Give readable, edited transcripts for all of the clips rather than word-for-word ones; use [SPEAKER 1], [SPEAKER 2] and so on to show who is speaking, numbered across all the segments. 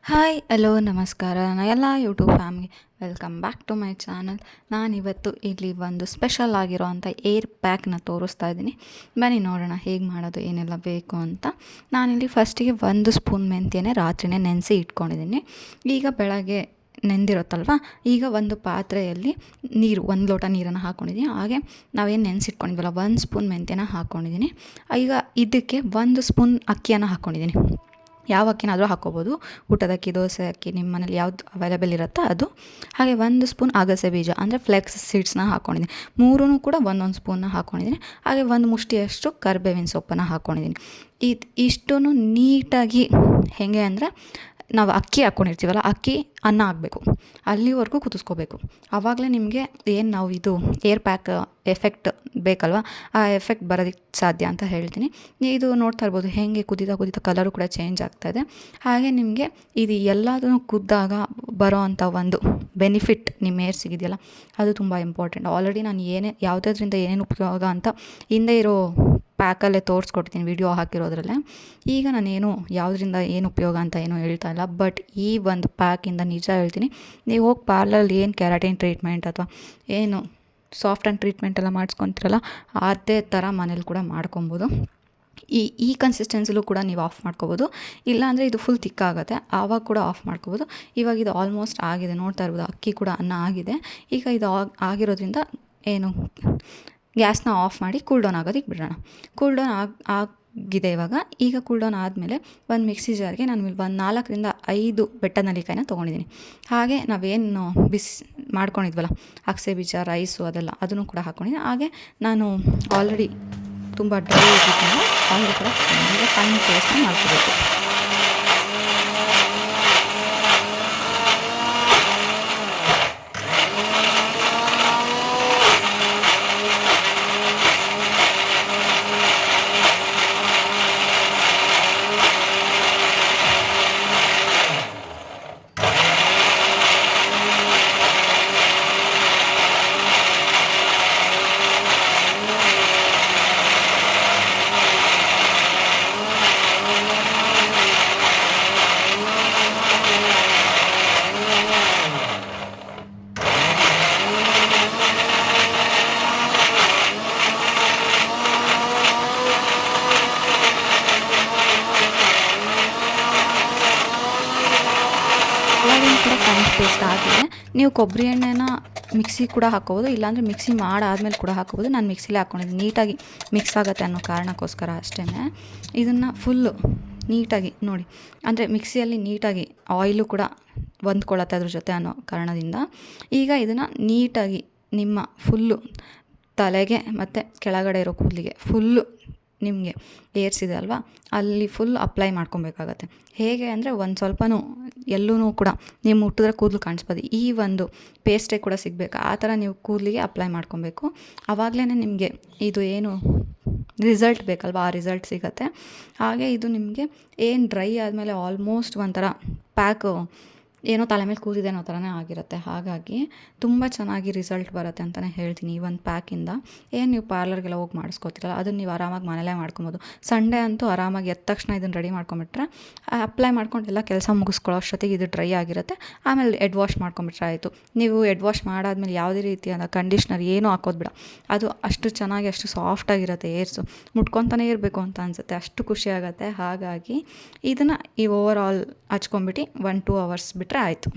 [SPEAKER 1] Hi hello ನಮಸ್ಕಾರ ಎಲ್ಲ YouTube family welcome back to my channel. ನಾನಿವತ್ತು ಇಲ್ಲಿ ಒಂದು ಸ್ಪೆಷಲ್ ಆಗಿರೋವಂಥ ಏರ್ ಪ್ಯಾಕ್ನ ತೋರಿಸ್ತಾ ಇದ್ದೀನಿ. ಬನ್ನಿ ನೋಡೋಣ ಹೇಗೆ ಮಾಡೋದು, ಏನೆಲ್ಲ ಬೇಕು ಅಂತ. ನಾನಿಲ್ಲಿ ಫಸ್ಟಿಗೆ 1 ಸ್ಪೂನ್ ಮೆಂತ್ಯನೇ ರಾತ್ರಿನೇ ನೆನೆಸಿ ಇಟ್ಕೊಂಡಿದ್ದೀನಿ. ಈಗ ಬೆಳಗ್ಗೆ ನೆಂದಿರುತ್ತಲ್ವ, ಈಗ ಒಂದು ಪಾತ್ರೆಯಲ್ಲಿ ನೀರು 1 ಲೋಟ ನೀರನ್ನು ಹಾಕ್ಕೊಂಡಿದ್ದೀನಿ. ಹಾಗೆ ನಾವೇನು ನೆನೆಸಿಟ್ಕೊಂಡಿದ್ವಲ್ಲ 1 ಸ್ಪೂನ್ ಮೆಂತ್ಯನ ಹಾಕ್ಕೊಂಡಿದ್ದೀನಿ. ಈಗ ಇದಕ್ಕೆ 1 ಸ್ಪೂನ್ ಅಕ್ಕಿಯನ್ನು ಹಾಕ್ಕೊಂಡಿದ್ದೀನಿ. ಯಾವ ಅಕ್ಕಿನಾದರೂ ಹಾಕ್ಕೋಬೋದು, ಊಟದ ಅಕ್ಕಿ, ದೋಸೆ ಅಕ್ಕಿ, ನಿಮ್ಮ ಮನೇಲಿ ಯಾವ್ದು ಅವೈಲೇಬಲ್ ಇರುತ್ತೋ ಅದು. ಹಾಗೆ 1 ಸ್ಪೂನ್ ಅಗಸೆ ಬೀಜ ಅಂದರೆ ಫ್ಲೆಕ್ಸ್ ಸೀಡ್ಸ್ನ ಹಾಕ್ಕೊಂಡಿದ್ದೀನಿ. ಮೂರೂ ಕೂಡ ಒಂದೊಂದು ಸ್ಪೂನ್ನ ಹಾಕ್ಕೊಂಡಿದ್ದೀನಿ. ಹಾಗೆ 1 ಮುಷ್ಟಿಯಷ್ಟು ಕರಿಬೇವಿನ ಸೊಪ್ಪನ್ನು ಹಾಕ್ಕೊಂಡಿದ್ದೀನಿ. ಇಷ್ಟೂ ನೀಟಾಗಿ ಹೇಗೆ ಅಂದರೆ, ನಾವು ಅಕ್ಕಿ ಹಾಕ್ಕೊಂಡಿರ್ತೀವಲ್ಲ, ಅಕ್ಕಿ ಅನ್ನ ಆಗಬೇಕು, ಅಲ್ಲಿವರೆಗೂ ಕುದಿಸ್ಕೋಬೇಕು. ಆವಾಗಲೇ ನಿಮಗೆ ಏನು ನಾವು ಇದು ಏರ್ ಪ್ಯಾಕ್ ಎಫೆಕ್ಟ್ ಬೇಕಲ್ವ, ಆ ಎಫೆಕ್ಟ್ ಬರೋದಕ್ಕೆ ಸಾಧ್ಯ ಅಂತ ಹೇಳ್ತೀನಿ. ಇದು ನೋಡ್ತಾ ಇರ್ಬೋದು ಹೇಗೆ ಕುದೀತಾ ಕಲರು ಕೂಡ ಚೇಂಜ್ ಆಗ್ತಾಯಿದೆ. ಹಾಗೆ ನಿಮಗೆ ಇದು ಎಲ್ಲದೂ ಕುದ್ದಾಗ ಬರೋ ಅಂಥ ಒಂದು ಬೆನಿಫಿಟ್ ನಿಮ್ಮ ಏರ್ ಸಿಗಿದೆಯಲ್ಲ, ಅದು ತುಂಬ ಇಂಪಾರ್ಟೆಂಟ್. ಆಲ್ರೆಡಿ ನಾನು ಯಾವುದರಿಂದ ಏನೇನು ಉಪಯೋಗ ಅಂತ ಹಿಂದೆ ಇರೋ ಪ್ಯಾಕಲ್ಲೇ ತೋರಿಸ್ಕೊಡ್ತೀನಿ, ವಿಡಿಯೋ ಹಾಕಿರೋದ್ರಲ್ಲೇ. ಈಗ ನಾನೇನು ಯಾವುದರಿಂದ ಏನು ಉಪಯೋಗ ಅಂತ ಏನೂ ಹೇಳ್ತಾ ಇಲ್ಲ, ಬಟ್ ಈ ಒಂದು ಪ್ಯಾಕಿಂದ ನಿಜ ಹೇಳ್ತೀನಿ, ನೀವು ಹೋಗಿ ಪಾರ್ಲರಲ್ಲಿ ಏನು ಕೆರಾಟಿನ್ ಟ್ರೀಟ್ಮೆಂಟ್ ಅಥವಾ ಏನು ಸಾಫ್ಟ್ ಆ್ಯಂಡ್ ಟ್ರೀಟ್ಮೆಂಟ್ ಎಲ್ಲ ಮಾಡಿಸ್ಕೊತೀರಲ್ಲ, ಅದೇ ಥರ ಮನೇಲಿ ಕೂಡ ಮಾಡ್ಕೊಬೋದು. ಈ ಕನ್ಸಿಸ್ಟೆನ್ಸಿಲೂ ಕೂಡ ನೀವು ಆಫ್ ಮಾಡ್ಕೋಬೋದು. ಇಲ್ಲಾಂದರೆ ಇದು ಫುಲ್ ತಿಕ್ಕಾಗುತ್ತೆ, ಆವಾಗ ಕೂಡ ಆಫ್ ಮಾಡ್ಕೋಬೋದು. ಇವಾಗ ಇದು ಆಲ್ಮೋಸ್ಟ್ ಆಗಿದೆ, ನೋಡ್ತಾ ಇರ್ಬೋದು ಅಕ್ಕಿ ಕೂಡ ಅನ್ನ ಆಗಿದೆ. ಈಗ ಇದು ಆಗಿರೋದ್ರಿಂದ ಏನು ಗ್ಯಾಸ್ನ ಆಫ್ ಮಾಡಿ ಕೂಲ್ ಡೌನ್ ಆಗೋದಕ್ಕೆ ಬಿಡೋಣ. ಕೂಲ್ ಡೌನ್ ಆಗಿದೆ ಇವಾಗ. ಈಗ ಕೂಲ್ ಡೌನ್ ಆದಮೇಲೆ ಒಂದು ಮಿಕ್ಸಿ ಜಾರ್ಗೆ ನಾನು ಒಂದು 4ರಿಂದ 5 ಬೆಟ್ಟದ ನೆಲ್ಲಿಕಾಯಿನ ತೊಗೊಂಡಿದ್ದೀನಿ. ಹಾಗೆ ನಾವೇನು ಮಾಡ್ಕೊಂಡಿದ್ವಲ್ಲ ಅಗಸೆ ಬೀಜ, ರೈಸು ಅದೆಲ್ಲ, ಅದನ್ನು ಕೂಡ ಹಾಕ್ಕೊಂಡಿದ್ದೀನಿ. ಹಾಗೆ ನಾನು ಆಲ್ರೆಡಿ ತುಂಬ ಡ್ರೈ ಇದ್ದಿದ್ದನ್ನು ಆಲ್ರೆಡಿ ಕೂಡ ಫೈನ್ ಪೇಸ್ಟ್ನ ಮಾಡ್ಕೋಬೇಕು. ಕೂಡ ಫೈನ್ ಪೇಸ್ಟ್ ಆಗಿದೆ. ನೀವು ಕೊಬ್ಬರಿ ಎಣ್ಣೆನ ಮಿಕ್ಸಿ ಕೂಡ ಹಾಕ್ಕೋಬೋದು, ಇಲ್ಲಾಂದರೆ ಮಿಕ್ಸಿ ಮಾಡಾದ್ಮೇಲೆ ಕೂಡ ಹಾಕ್ಕೋಬೋದು. ನಾನು ಮಿಕ್ಸಿಲೇ ಹಾಕ್ಕೊಂಡಿದ್ದೀನಿ, ನೀಟಾಗಿ ಮಿಕ್ಸ್ ಆಗುತ್ತೆ ಅನ್ನೋ ಕಾರಣಕ್ಕೋಸ್ಕರ ಅಷ್ಟೇ. ಇದನ್ನು ಫುಲ್ಲು ನೀಟಾಗಿ ನೋಡಿ, ಅಂದರೆ ಮಿಕ್ಸಿಯಲ್ಲಿ ನೀಟಾಗಿ ಆಯಿಲು ಕೂಡ ಹೊಂದ್ಕೊಳ್ಳುತ್ತೆ ಅದ್ರ ಜೊತೆ ಅನ್ನೋ ಕಾರಣದಿಂದ. ಈಗ ಇದನ್ನು ನೀಟಾಗಿ ನಿಮ್ಮ ಫುಲ್ಲು ತಲೆಗೆ ಮತ್ತು ಕೆಳಗಡೆ ಇರೋ ಕೂದಲಿಗೆ ಫುಲ್ಲು ನಿಮಗೆ ಏರ್ಸಿದೆ ಅಲ್ವಾ, ಅಲ್ಲಿ ಫುಲ್ ಅಪ್ಲೈ ಮಾಡ್ಕೊಬೇಕಾಗತ್ತೆ. ಹೇಗೆ ಅಂದರೆ ಒಂದು ಸ್ವಲ್ಪನೂ ಎಲ್ಲೂ ಕೂಡ ನೀವು ಮುಟ್ಟಿದ್ರೆ ಕೂದಲು ಕಾಣಿಸ್ಬೋದು, ಈ ಒಂದು ಪೇಸ್ಟೇ ಕೂಡ ಸಿಗಬೇಕು. ಆ ಥರ ನೀವು ಕೂದಲಿಗೆ ಅಪ್ಲೈ ಮಾಡ್ಕೊಬೇಕು. ಆವಾಗಲೇ ನಿಮಗೆ ಇದು ಏನು ರಿಸಲ್ಟ್ ಬೇಕಲ್ವ, ಆ ರಿಸಲ್ಟ್ ಸಿಗುತ್ತೆ. ಹಾಗೆ ಇದು ನಿಮಗೆ ಏನು ಡ್ರೈ ಆದಮೇಲೆ ಆಲ್ಮೋಸ್ಟ್ ಒಂಥರ ಪ್ಯಾಕು ಏನೋ ತಲೆ ಮೇಲೆ ಕೂದಿದೆ ಅನ್ನೋ ಥರನೇ ಆಗಿರುತ್ತೆ. ಹಾಗಾಗಿ ತುಂಬ ಚೆನ್ನಾಗಿ ರಿಸಲ್ಟ್ ಬರುತ್ತೆ ಅಂತಲೇ ಹೇಳ್ತೀನಿ ಈ ಒಂದು ಪ್ಯಾಕಿಂದ. ಏನು ನೀವು ಪಾರ್ಲರ್ಗೆಲ್ಲ ಹೋಗಿ ಮಾಡಿಸ್ಕೋತೀರಲ್ಲ, ಅದನ್ನು ನೀವು ಆರಾಮಾಗಿ ಮನೇಲೇ ಮಾಡ್ಕೊಬೋದು. ಸಂಡೇ ಅಂತೂ ಆರಾಮಾಗಿ ಎದ್ದ ತಕ್ಷಣ ಇದನ್ನು ರೆಡಿ ಮಾಡ್ಕೊಂಬಿಟ್ರೆ, ಅಪ್ಲೈ ಮಾಡ್ಕೊಂಡು ಎಲ್ಲ ಕೆಲಸ ಮುಗಿಸ್ಕೊಳ್ಳೋ ಅಷ್ಟೊತ್ತಿಗೆ ಇದು ಡ್ರೈ ಆಗಿರುತ್ತೆ. ಆಮೇಲೆ ಹೆಡ್ ವಾಶ್ ಮಾಡ್ಕೊಂಬಿಟ್ರೆ ಆಯಿತು. ನೀವು ಹೆಡ್ ವಾಶ್ ಮಾಡಾದ್ಮೇಲೆ ಯಾವುದೇ ರೀತಿಯಾದ ಕಂಡೀಷ್ನರ್ ಏನೂ ಹಾಕೋದು ಬೇಡ, ಅದು ಅಷ್ಟು ಚೆನ್ನಾಗಿ ಅಷ್ಟು ಸಾಫ್ಟಾಗಿರುತ್ತೆ. ಏರ್ಸು ಮುಟ್ಕೊತಾನೆ ಇರಬೇಕು ಅಂತ ಅನಿಸುತ್ತೆ, ಅಷ್ಟು ಖುಷಿಯಾಗುತ್ತೆ. ಹಾಗಾಗಿ ಇದನ್ನು ಈ ಓವರ್ ಆಲ್ ಹಚ್ಕೊಂಬಿಟ್ಟು 1-2 ಅವರ್ಸ್ ಬಿಟ್ಟರೆ ಆಯಿತು.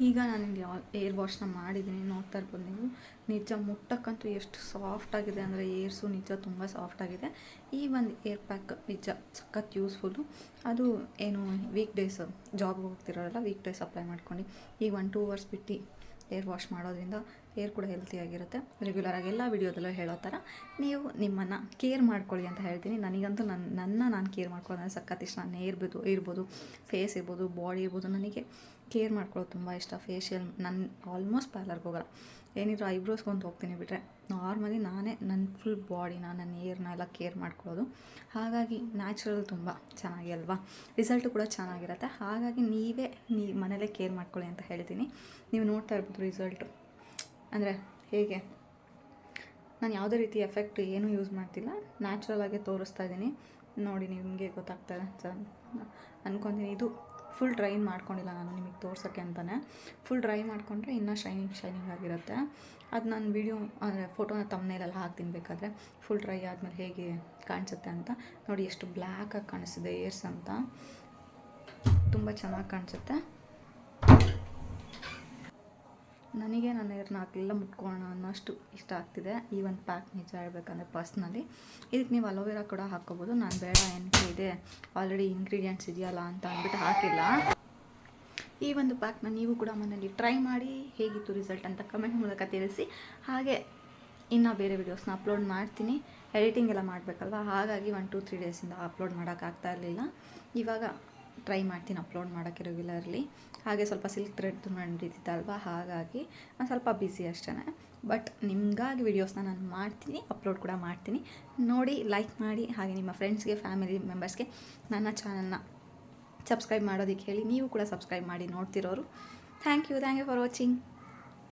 [SPEAKER 1] ಈಗ ನಾನಿಲ್ಲಿ ಏರ್ ವಾಶ್ನ ಮಾಡಿದ್ದೀನಿ, ನೋಡ್ತಾ ಇರ್ಬೋದು ನೀವು. ನಿಜ ಮುಟ್ಟಕ್ಕಂತೂ ಎಷ್ಟು ಸಾಫ್ಟಾಗಿದೆ ಅಂದರೆ ಏರ್ಸು ನಿಜ ತುಂಬ ಸಾಫ್ಟಾಗಿದೆ. ಈ ಒಂದು ಏರ್ ಪ್ಯಾಕ್ ನಿಜ ಸಖತ್ ಯೂಸ್ಫುಲ್ಲು. ಅದು ಏನು ವೀಕ್ ಡೇಸ್ ಜಾಬ್ಗೆ ಹೋಗ್ತಿರೋಲ್ಲ, ವೀಕ್ ಡೇಸ್ ಅಪ್ಲೈ ಮಾಡ್ಕೊಂಡು ಈಗ 1-2 ಅವರ್ಸ್ ಬಿಟ್ಟು ಏರ್ ವಾಶ್ ಮಾಡೋದ್ರಿಂದ ಏರ್ ಕೂಡ ಹೆಲ್ತಿಯಾಗಿರುತ್ತೆ. ರೆಗ್ಯುಲರಾಗಿ ಎಲ್ಲ ವಿಡಿಯೋದಲ್ಲೂ ಹೇಳೋ ಥರ ನೀವು ನಿಮ್ಮನ್ನು ಕೇರ್ ಮಾಡ್ಕೊಳ್ಳಿ ಅಂತ ಹೇಳ್ತೀನಿ. ನನಗಂತೂ ನಾನು ಕೇರ್ ಮಾಡ್ಕೊಳ್ಳೋದು ಸಖತ್ ಇಷ್ಟ. ನಾನು ಇರ್ಬೋದು, ಫೇಸ್ ಇರ್ಬೋದು, ಬಾಡಿ ಇರ್ಬೋದು, ನನಗೆ ಕೇರ್ ಮಾಡ್ಕೊಳ್ಳೋದು ತುಂಬ ಇಷ್ಟ. ಫೇಶಿಯಲ್ ನಾನು ಆಲ್ಮೋಸ್ಟ್ ಪಾರ್ಲರ್ಗೆ ಹೋಗೋಲ್ಲ, ಏನಿದ್ರು ಐಬ್ರೋಸ್ಗೊಂದು ಹೋಗ್ತೀನಿ ಬಿಟ್ಟರೆ ನಾರ್ಮಲಿ ನಾನೇ ನನ್ನ ಫುಲ್ ಬಾಡಿನ, ನನ್ನ ಏರ್ನ ಎಲ್ಲ ಕೇರ್ ಮಾಡ್ಕೊಳ್ಳೋದು. ಹಾಗಾಗಿ ನ್ಯಾಚುರಲ್ ತುಂಬ ಚೆನ್ನಾಗಿ ಅಲ್ವಾ, ರಿಸಲ್ಟು ಕೂಡ ಚೆನ್ನಾಗಿರುತ್ತೆ. ಹಾಗಾಗಿ ನೀವೇ ಮನೇಲೇ ಕೇರ್ ಮಾಡ್ಕೊಳ್ಳಿ ಅಂತ ಹೇಳ್ತೀನಿ. ನೀವು ನೋಡ್ತಾ ಇರ್ಬೋದು ರಿಸಲ್ಟು ಅಂದರೆ ಹೇಗೆ ನಾನು ಯಾವುದೇ ರೀತಿ ಎಫೆಕ್ಟ್ ಏನೂ ಯೂಸ್ ಮಾಡ್ತಿಲ್ಲ, ನ್ಯಾಚುರಲ್ ಆಗಿ ತೋರಿಸ್ತಾ ಇದ್ದೀನಿ ನೋಡಿ, ನಿಮಗೆ ಗೊತ್ತಾಗ್ತದೆ ಅನ್ಕೊತೀನಿ. ಇದು ಫುಲ್ ಡ್ರೈ ಮಾಡ್ಕೊಂಡಿಲ್ಲ ನಾನು ನಿಮಗೆ ತೋರ್ಸೋಕ್ಕೆ ಅಂತಲೇ. ಫುಲ್ ಡ್ರೈ ಮಾಡಿಕೊಂಡ್ರೆ ಇನ್ನೂ ಶೈನಿಂಗ್ ಆಗಿರುತ್ತೆ. ಅದು ನಾನು ವೀಡಿಯೋ ಅಂದರೆ ಫೋಟೋನ ತಮ್ಮನೇಲೆಲ್ಲ ಹಾಕ್ತೀನಿ ಬೇಕಾದರೆ. ಫುಲ್ ಡ್ರೈ ಆದಮೇಲೆ ಹೇಗೆ ಕಾಣಿಸುತ್ತೆ ಅಂತ ನೋಡಿ. ಎಷ್ಟು ಬ್ಲ್ಯಾಕಾಗಿ ಕಾಣಿಸ್ತಿದೆ ಏರ್ಸ್ ಅಂತ, ತುಂಬ ಚೆನ್ನಾಗಿ ಕಾಣಿಸುತ್ತೆ. ನನಗೆ ನನ್ನ ಹೇರ್ನ ಹಾಕಲೆಲ್ಲ ಮುಟ್ಕೊಳ್ಳೋಣ ಅನ್ನೋಷ್ಟು ಇಷ್ಟ ಆಗ್ತಿದೆ ಈ ಒಂದು ಪ್ಯಾಕ್, ನಿಜ ಹೇಳ್ಬೇಕಂದ್ರೆ ಪರ್ಸ್ನಲಿ. ಇದಕ್ಕೆ ನೀವು ಅಲೋವೆರಾ ಕೂಡ ಹಾಕ್ಕೋಬೋದು. ನಾನು ಬೇಡ ಏನಕ್ಕೆ ಇದೆ ಆಲ್ರೆಡಿ ಇಂಗ್ರೀಡಿಯೆಂಟ್ಸ್ ಇದೆಯಲ್ಲ ಅಂತ ಅಂದ್ಬಿಟ್ಟು ಹಾಕಿಲ್ಲ. ಈ ಒಂದು ಪ್ಯಾಕ್ನ ನೀವು ಕೂಡ ಮನೇಲಿ ಟ್ರೈ ಮಾಡಿ ಹೇಗಿತ್ತು ರಿಸಲ್ಟ್ ಅಂತ ಕಮೆಂಟ್ ಮೂಲಕ ತಿಳಿಸಿ. ಹಾಗೆ ಇನ್ನು ಬೇರೆ ವೀಡಿಯೋಸ್ನ ಅಪ್ಲೋಡ್ ಮಾಡ್ತೀನಿ. ಎಡಿಟಿಂಗ್ ಎಲ್ಲ ಮಾಡಬೇಕಲ್ವ, ಹಾಗಾಗಿ 1-2-3 ಡೇಸಿಂದ ಅಪ್ಲೋಡ್ ಮಾಡೋಕ್ಕಾಗ್ತಾ ಇರಲಿಲ್ಲ. ಇವಾಗ ಟ್ರೈ ಮಾಡ್ತೀನಿ ಅಪ್ಲೋಡ್ ಮಾಡೋಕ್ಕೆ ರೆಗ್ಯುಲರ್ಲಿ. ಹಾಗೆ ಸ್ವಲ್ಪ ಸಿಲ್ಕ್ ಥ್ರೆಡ್ ನಡೀತಿತ್ತಲ್ವ, ಹಾಗಾಗಿ ನಾನು ಸ್ವಲ್ಪ ಬ್ಯುಸಿ ಅಷ್ಟೇ. ಬಟ್ ನಿಮಗಾಗಿ ವೀಡಿಯೋಸ್ನ ನಾನು ಮಾಡ್ತೀನಿ, ಅಪ್ಲೋಡ್ ಕೂಡ ಮಾಡ್ತೀನಿ. ನೋಡಿ, ಲೈಕ್ ಮಾಡಿ. ಹಾಗೆ ನಿಮ್ಮ ಫ್ರೆಂಡ್ಸ್ಗೆ, ಫ್ಯಾಮಿಲಿ ಮೆಂಬರ್ಸ್ಗೆ ನನ್ನ ಚಾನಲ್ನ ಸಬ್ಸ್ಕ್ರೈಬ್ ಮಾಡೋದಕ್ಕೆ ಹೇಳಿ. ನೀವು ಕೂಡ ಸಬ್ಸ್ಕ್ರೈಬ್ ಮಾಡಿ ನೋಡ್ತಿರೋರು. Thank you for watching.